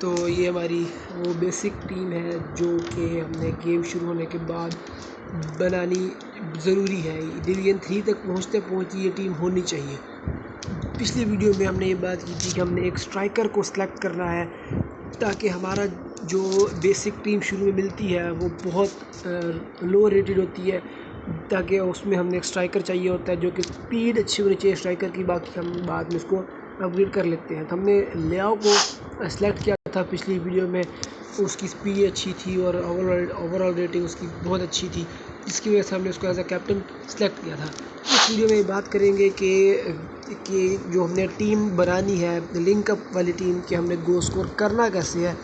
तो ये हमारी वो बेसिक टीम है जो कि हमने गेम शुरू होने के बाद बनानी ज़रूरी है। डिवीज़न 3 तक पहुँचते पहुँचते ये टीम होनी चाहिए। पिछली वीडियो में हमने ये बात की थी कि हमने एक स्ट्राइकर को सिलेक्ट करना है ताकि हमारा जो बेसिक टीम शुरू में मिलती है वो बहुत लो रेटेड होती है, ताकि उसमें हमने एक स्ट्राइकर चाहिए होता है जो कि स्पीड अच्छी होनी चाहिए स्ट्राइकर की। बाकी हम बाद में उसको अपग्रेड कर लेते हैं। तो हमने लियाओ को सेलेक्ट किया था पिछली वीडियो में, उसकी स्पीड अच्छी थी और ओवरऑल रेटिंग उसकी बहुत अच्छी थी, जिसकी वजह से हमने उसको एज अ कैप्टन सेलेक्ट किया था। इस वीडियो में बात करेंगे कि जो हमने टीम बनानी है लिंकअप वाली टीम कि हमने गोल स्कोर करना कैसे है,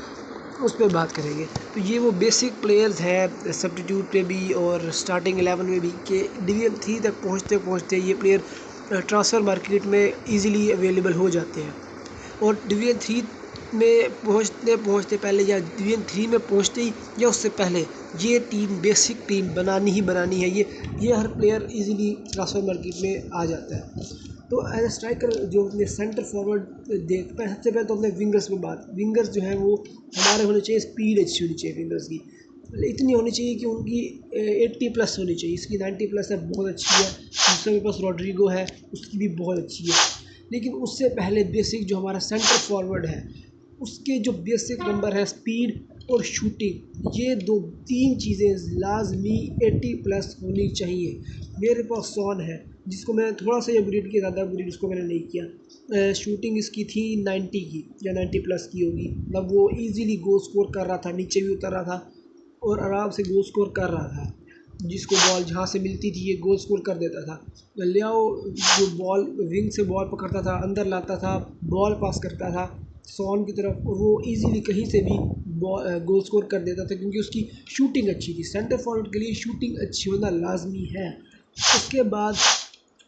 उस पर बात करेंगे। तो ये वो बेसिक प्लेयर्स हैं सब्स्टिट्यूट पे भी और स्टार्टिंग 11 में भी कि डिवीज़न 3 तक पहुँचते पहुँचते ये प्लेयर ट्रांसफ़र मार्केट में इजीली अवेलेबल हो जाते हैं। और डिवीज़न 3 में पहुँचते पहुँचते पहले या डिवीज़न 3 में पहुँचते ही या उससे पहले ये टीम बेसिक टीम बनानी ही बनानी है। ये हर प्लेयर इजीली ट्रांसफ़र मार्केट में आ जाता है। तो एज ए स्ट्राइकर जो अपने सेंटर फॉरवर्ड देखता है, सबसे पहले तो अपने विंगर्स में बात, विंगर्स जो हैं वो हमारे होने चाहिए, स्पीड अच्छी होनी चाहिए विंगर्स की, इतनी होनी चाहिए कि उनकी 80+ होनी चाहिए। इसकी 90+ है, बहुत अच्छी है। दूसरे मेरे पास रॉड्रिगो है, उसकी भी बहुत अच्छी है। लेकिन उससे पहले बेसिक जो हमारा सेंटर फॉरवर्ड है उसके जो बेसिक नंबर है स्पीड और शूटिंग, ये 2-3 चीज़ें लाजमी 80+ होनी चाहिए। मेरे पास सॉन है जिसको मैंने थोड़ा सा अपग्रेड किया, ज़्यादा अपग्रेड उसको मैंने नहीं किया। शूटिंग इसकी थी 90 की या 90+ की होगी, मतलब वो इजीली गोल स्कोर कर रहा था, नीचे भी उतर रहा था और आराम से गोल स्कोर कर रहा था। जिसको बॉल जहाँ से मिलती थी ये गोल स्कोर कर देता था। लियाओ जो बॉल विंग से बॉल पकड़ता था, अंदर लाता था, बॉल पास करता था सॉन की तरफ, और वो इजीली कहीं से भी गोल स्कोर कर देता था क्योंकि उसकी शूटिंग अच्छी थी। सेंटर फॉरवर्ड के लिए शूटिंग अच्छी होना लाजमी है। उसके बाद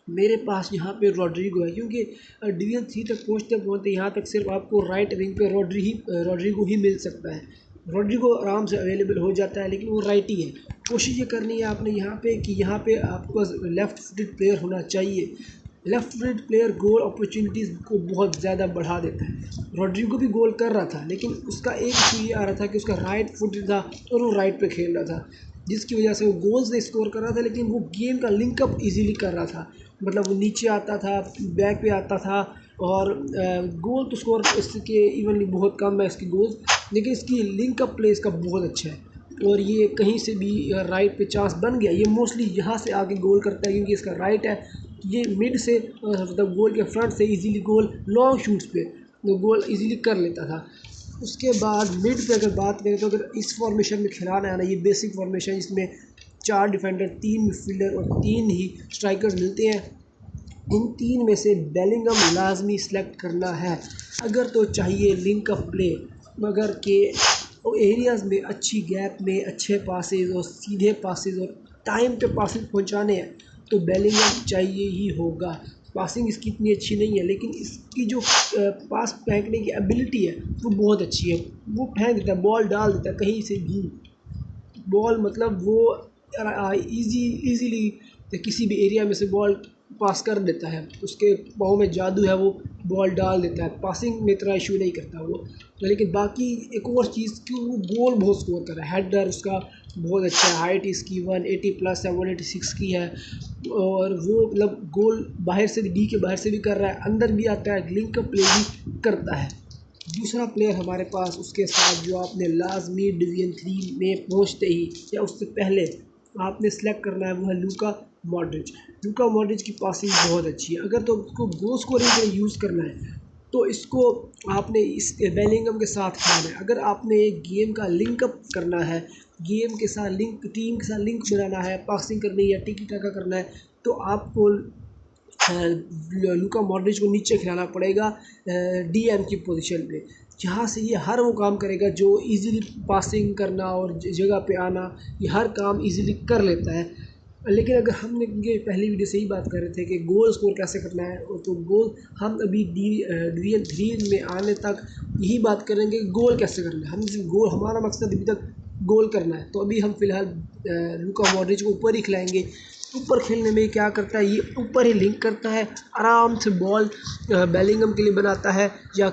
मेरे पास यहाँ पे रॉड्रिगो है, क्योंकि डिवीज़न 3 तक पहुँचते पहुँचते यहाँ तक सिर्फ आपको राइट विंग पे रॉड्रिगो ही मिल सकता है। रॉड्रिगो आराम से अवेलेबल हो जाता है, लेकिन वो राइट ही है। कोशिश ये करनी है आपने यहाँ पे कि यहाँ पे आपको लेफ़्ट फुटेड प्लेयर होना चाहिए। लेफ़्ट फुटेड प्लेयर गोल अपॉर्चुनिटीज़ को बहुत ज़्यादा बढ़ा देता है। रॉड्रिगो भी गोल कर रहा था, लेकिन उसका एक इशू ये आ रहा था कि उसका राइट फुट था और वो राइट पे खेल रहा था, जिसकी वजह से वो गोल्स नहीं स्कोर कर रहा था, लेकिन वो गेम का लिंकअप इजीली कर रहा था। मतलब वो नीचे आता था, बैक पे आता था, और गोल तो स्कोर इसके इवनली बहुत कम है इसकी गोल्स, लेकिन इसकी लिंकअप प्ले इसका बहुत अच्छा है। और ये कहीं से भी राइट पे चांस बन गया, ये मोस्टली यहाँ से आगे गोल करता है क्योंकि इसका राइट है। ये मिड से मतलब गोल के फ्रंट से इजीली गोल लॉन्ग शूट्स पे वो गोल इजीली कर लेता था। उसके बाद मिड पे अगर बात करें तो अगर इस फॉर्मेशन में खिलाना है ना, ये बेसिक फॉर्मेशन जिसमें 4 डिफेंडर, 3 मिडफील्डर और 3 ही स्ट्राइकर्स मिलते हैं, इन 3 में से बेलिंगम लाजमी सेलेक्ट करना है अगर तो चाहिए लिंक अप प्ले, मगर के एरियाज़ में अच्छी गैप में अच्छे पासेस और सीधे पासेस और टाइम पे पासेस पहुंचाने हैं तो बेलिंगम चाहिए ही होगा। पासिंग इसकी इतनी अच्छी नहीं है, लेकिन इसकी जो पास फेंकने की एबिलिटी है वो बहुत अच्छी है। वो फेंक देता है, बॉल डाल देता है कहीं से भी बॉल, मतलब वो इजीली किसी भी एरिया में से बॉल पास कर देता है। उसके पाँव में जादू है, वो बॉल डाल देता है। पासिंग में इतना इशू नहीं करता वो, लेकिन बाकी एक और चीज़ कि वो गोल बहुत स्कोर कर रहा है। हेडर उसका बहुत अच्छा है, हाइट इसकी 180+ है, 186 की है, और वो मतलब गोल बाहर से भी, डी के बाहर से भी कर रहा है, अंदर भी आता है, लिंक प्ले भी करता है। दूसरा प्लेयर हमारे पास उसके साथ जो आपने लाजमी डिवीज़न 3 में पहुंचते ही या उससे पहले आपने सेलेक्ट करना है वो है लूका मॉड्रिच। लूका मॉड्रिच की पासिंग बहुत अच्छी है। अगर तो उसको गोल स्कोरिंग के लिए यूज़ करना है तो इसको आपने इस बेलिंगम के साथ खेलना है। अगर आपने एक गेम का लिंकअप करना है, गेम के साथ लिंक, टीम के साथ लिंक बनाना है, पासिंग करनी है, टिकी टाका करना है, तो आपको लूका मॉड्रिच को नीचे खिलाना पड़ेगा डीएम की पोजीशन पे, जहाँ से ये हर वो काम करेगा जो इजीली पासिंग करना और जगह पे आना, ये हर काम इजीली कर लेता है। लेकिन अगर हमने ये पहली वीडियो से ही बात कर रहे थे कि गोल स्कोर कैसे करना है, तो गोल हम अभी डिवीज़न 3 में आने तक यही बात करेंगे कि गोल कैसे करना है। हम गोल, हमारा मकसद अभी तक गोल करना है, तो अभी हम फ़िलहाल लूका मॉड्रिच को ऊपर ही खिलाएंगे। ऊपर खेलने में क्या करता है, ये ऊपर ही लिंक करता है, आराम से बॉल बेलिंगम के लिए बनाता है या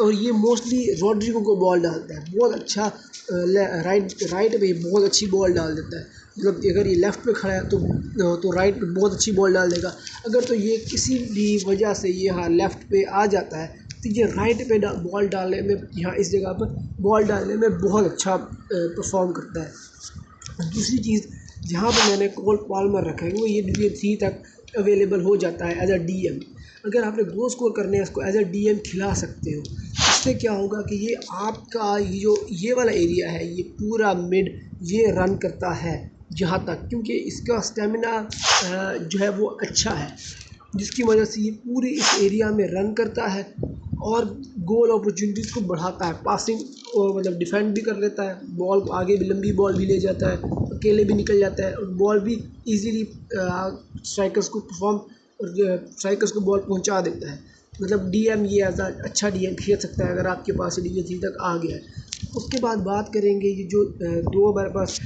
और ये मोस्टली रॉड्रिगो को बॉल डालता है, बहुत अच्छा राइट पे बहुत अच्छी बॉल डाल देता है। मतलब अगर ये लेफ़्ट पे खड़ा है तो राइट पे बहुत अच्छी बॉल डाल देगा। अगर तो ये किसी भी वजह से ये यहाँ लेफ़्ट पे आ जाता है तो ये राइट पे बॉल डालने में, यहाँ इस जगह पर बॉल डालने में बहुत अच्छा परफॉर्म करता है। दूसरी चीज़ जहाँ पे मैंने कोल पाल्मर रखा है वो ये DN3 तक अवेलेबल हो जाता है एज अ DM। अगर आपने गोल स्कोर करने हैं इसको एज अ DM खिला सकते हो। इससे क्या होगा कि ये आपका ये वाला एरिया है ये पूरा मिड ये रन करता है जहाँ तक, क्योंकि इसका स्टेमिना जो है वो अच्छा है, जिसकी वजह से ये पूरे इस एरिया में रन करता है और गोल अपॉर्चुनिटीज़ को बढ़ाता है। पासिंग मतलब डिफेंड भी कर लेता है, बॉल को आगे भी लंबी बॉल भी ले जाता है, अकेले भी निकल जाता है और बॉल भी इजीली स्ट्राइकर्स को बॉल पहुंचा देता है। मतलब DM ये एज अच्छा DM खेल सकता है अगर आपके पास DN3 तक आ गया है। उसके बाद बात करेंगे ये जो दो हमारे पास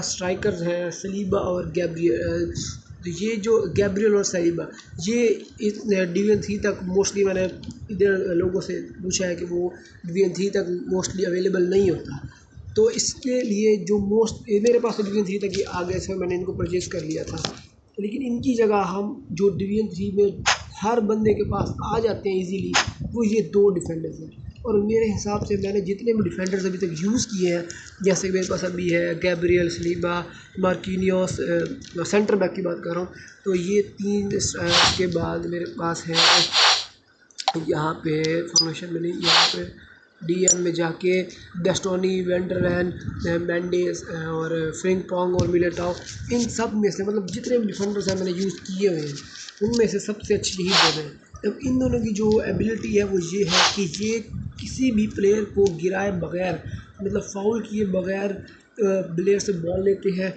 स्ट्राइकर्स हैं सलीबा और गैब्रियल। तो ये जो गैब्रियल और सलीबा ये इस DN3 तक मोस्टली मैंने इधर लोगों से पूछा है कि वो DN3 तक मोस्टली अवेलेबल नहीं होता। तो इसके लिए जो मेरे पास DN3 तक ये आ गए थे, मैंने इनको परचेज़ कर लिया था। लेकिन इनकी जगह हम जो DN3 में हर बंदे के पास आ जाते हैं इजीली, वो ये दो डिफेंडर्स हैं। और मेरे हिसाब से मैंने जितने भी डिफेंडर्स अभी तक यूज़ किए हैं, जैसे मेरे पास अभी है Gabriel, Saliba, Marquinhos, centre back की बात कर रहा हूँ, तो ये तीन के बाद मेरे पास है यहाँ पे फॉर्मेशन में नहीं, यहाँ पे DM में जाके डेस्टोनी, वेंडरवैन, मेंडेस और फ्रिंगपोंग और मिलिटाओ, इन सब में से मतलब जितने भी डिफेंडर्स हैं मैंने यूज़ किए हुए हैं उनमें से सबसे अच्छे यही दोनों हैं। अब इन दोनों की जो एबिलिटी है वो ये है कि ये किसी भी प्लेयर को गिराए बगैर, मतलब फाउल किए बगैर प्लेयर से बॉल लेते हैं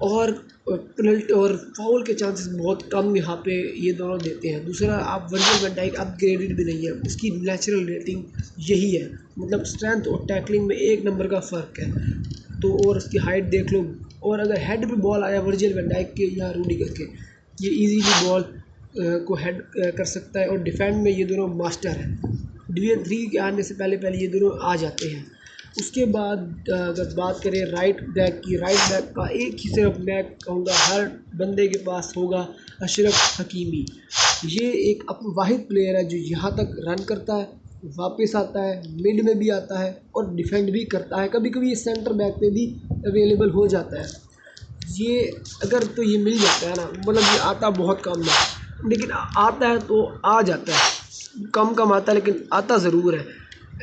और पेनल्टी और फाउल के चांसेस बहुत कम यहाँ पे ये दोनों देते हैं। दूसरा, आप वर्जिल वैन डाइक अपग्रेडेड भी नहीं है, उसकी नेचुरल रेटिंग यही है, मतलब स्ट्रेंथ और टैकलिंग में एक नंबर का फ़र्क है। तो और उसकी हाइट देख लो, और अगर हेड पे बॉल आया वर्जिल वैन डाइक के या रूडिगर के, ये इजीली बॉल को हेड कर सकता है और डिफेंड में ये दोनों मास्टर हैं। DN3 के आने से पहले पहले ये दोनों आ जाते हैं। उसके बाद अगर बात करें राइट बैक की, राइट बैक का एक ही सिर्फ मैं कहूँगा हर बंदे के पास होगा, अशरफ हकीमी। ये एक वाहिद प्लेयर है जो यहाँ तक रन करता है, वापस आता है, मिड में भी आता है और डिफेंड भी करता है, कभी कभी ये सेंटर बैक पे भी अवेलेबल हो जाता है। ये अगर तो ये मिल जाता है ना, मतलब ये आता बहुत कम है लेकिन आता है तो आ जाता है, कम आता है लेकिन आता ज़रूर है,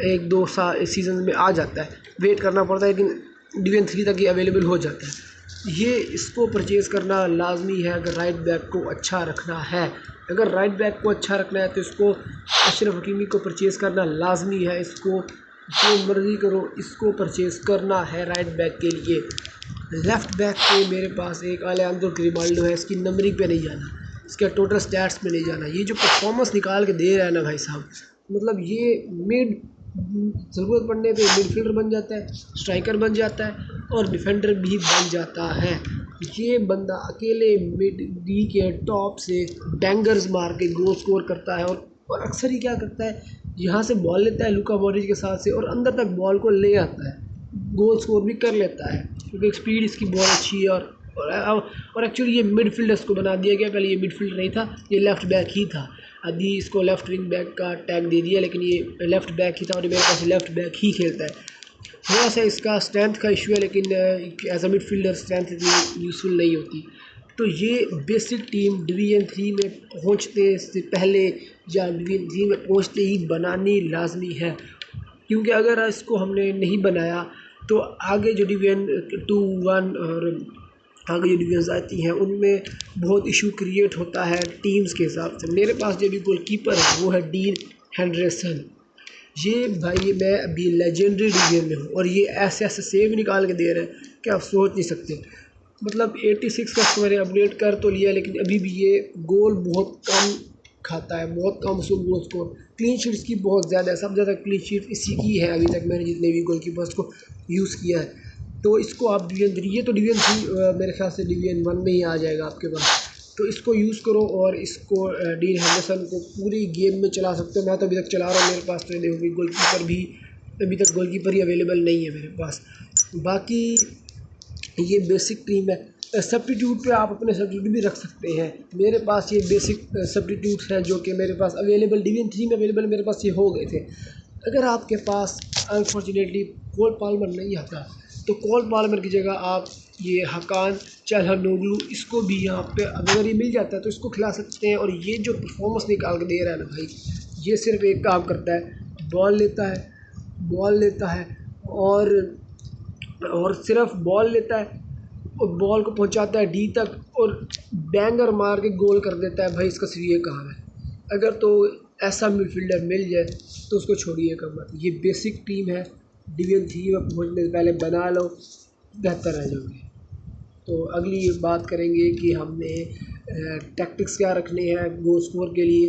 एक दो सीज़न में आ जाता है, वेट करना पड़ता है लेकिन DN3 तक ये अवेलेबल हो जाता है। ये इसको परचेज़ करना लाजमी है अगर राइट बैक को अच्छा रखना है। अगर राइट बैक को अच्छा रखना है तो इसको अशरफ हकीमी को परचेज़ करना लाजमी है। इसको जो मर्ज़ी करो, इसको परचेज़ करना है राइट बैक के लिए। लेफ़्ट बैक पे मेरे पास एक अलेजांद्रो ग्रिमाल्डो है, इसकी नंबरिंग पे नहीं जाना, इसके टोटल स्टैट्स पे नहीं जाना, ये जो परफॉर्मेंस निकाल के दे रहा है ना भाई साहब, मतलब ये मिड ज़रूरत पड़ने पे मिडफील्डर बन जाता है, स्ट्राइकर बन जाता है और डिफेंडर भी बन जाता है। ये बंदा अकेले मिड डी के टॉप से डैंगर्स मार के गोल स्कोर करता है और अक्सर ही क्या करता है, यहाँ से बॉल लेता है लुका मॉड्रिच के साथ से और अंदर तक बॉल को ले आता है, गोल स्कोर भी कर लेता है क्योंकि स्पीड इसकी बहुत अच्छी है। और एक्चुअली ये मिडफील्डर्स को बना दिया गया, पहले ये मिडफील्डर नहीं था, ये लेफ़्ट बैक ही था, अभी इसको लेफ़्ट विंग बैक का टैग दे दिया, लेकिन ये लेफ़्ट बैक ही था और मेरे पास लेफ़्ट बैक ही खेलता है। थोड़ा सा इसका स्ट्रेंथ का इशू है लेकिन एज अ मिडफील्डर स्ट्रेंथ इतनी यूज़फुल नहीं होती। तो ये बेसिक टीम DN3 में पहुंचने से पहले या DN3 में पहुंचते ही बनानी लाजमी है, क्योंकि अगर इसको हमने नहीं बनाया तो आगे जो DN2, 1 और आगे जो डिवीज़न्स आती हैं उनमें बहुत इशू क्रिएट होता है टीम्स के हिसाब से। मेरे पास जो भी गोलकीपर है वो है डीन हेंडरसन। ये भाई मैं अभी लेजेंडरी डिवीज़न में हूँ और ये ऐसे ऐसे सेव निकाल के दे रहे हैं कि आप सोच नहीं सकते। मतलब 86 का मैंने अपडेट कर तो लिया लेकिन अभी भी ये गोल बहुत कम खाता है, बहुत कम उसको गोल स्कोर। क्लीन शीट इसकी बहुत ज़्यादा है, सबसे ज़्यादा क्लीन शीट इसी की है अभी तक मैंने जितने भी गोलकीपर्स को यूज़ किया है। तो इसको आप डिवीजन 3, ये तो डिवीजन 3 मेरे ख्याल से डिवीजन 1 में ही आ जाएगा आपके पास। तो इसको यूज़ करो और इसको डीन हेंडरसन को पूरी गेम में चला सकते हो। मैं तो अभी तक चला रहा हूँ, मेरे पास तो देखोगे गोलकीपर भी अभी तक गोलकीपर ही अवेलेबल नहीं है मेरे पास। बाकी ये बेसिक टीम है। सब्स्टिट्यूट पे आप अपने सब्स्टिट्यूट भी रख सकते हैं। मेरे पास ये बेसिक सब्स्टिट्यूट्स हैं जो कि मेरे पास अवेलेबल डिवीजन 3 में अवेलेबल मेरे पास ये हो गए थे। अगर आपके पास अनफॉर्चुनेटली कोल पाल्मर नहीं आता तो कोल पाल्मर की जगह आप ये हकान चाल्हानोग्लू इसको भी यहाँ पे अगर ये मिल जाता है तो इसको खिला सकते हैं। और ये जो परफॉर्मेंस निकाल के दे रहा है ना भाई, ये सिर्फ एक काम करता है, बॉल लेता है और सिर्फ बॉल लेता है और बॉल को पहुंचाता है डी तक और बैंगर मार के गोल कर देता है। भाई इसका सिर्फ ये काम है। अगर तो ऐसा मिडफील्डर मिल जाए तो उसको छोड़िएगा मत। ये बेसिक टीम है, डिवीजन 3 में पहुंचने से पहले बना लो, बेहतर रह जाओगे। तो अगली बात करेंगे कि हमने टैक्टिक्स क्या रखने हैं गोल स्कोर के लिए।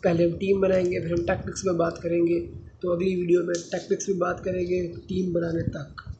पहले हम टीम बनाएंगे, फिर हम टैक्टिक्स में बात करेंगे। तो अगली वीडियो में टैक्टिक्स में बात करेंगे टीम बनाने तक।